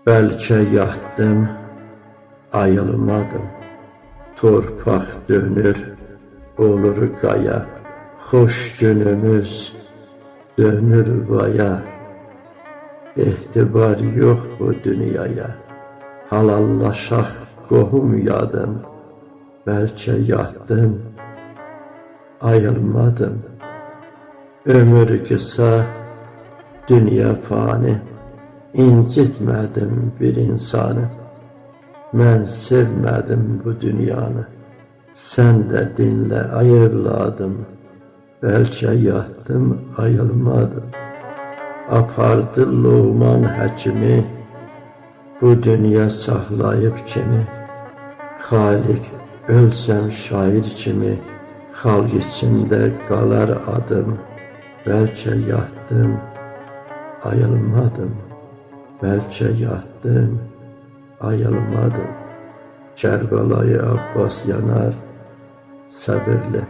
Belki yattım, ayılmadım. Torpaq dönür, olur qaya. Xoş günümüz dönür vaya. Ehtibar yox bu dünyaya. Halallaşaq qohum yadım. Belki yattım, ayılmadım. Ömür qısa, dünya fani. İncitmədim bir insanı. Mən sevmədim bu dünyanı. Sən də dinlə ay evladım. Bəlkə yatdım, ayılmadım. Apardı Loğman həkimi, bu dünya saxlayıb kimi. Xaliq ölsəm şair kimi, xalq içində qalar adım. Bəlkə yatdım, ayılmadım. Bəlkə yatdım, ayılmadım. Kərbəlayı Abbas yanar, səbirlə.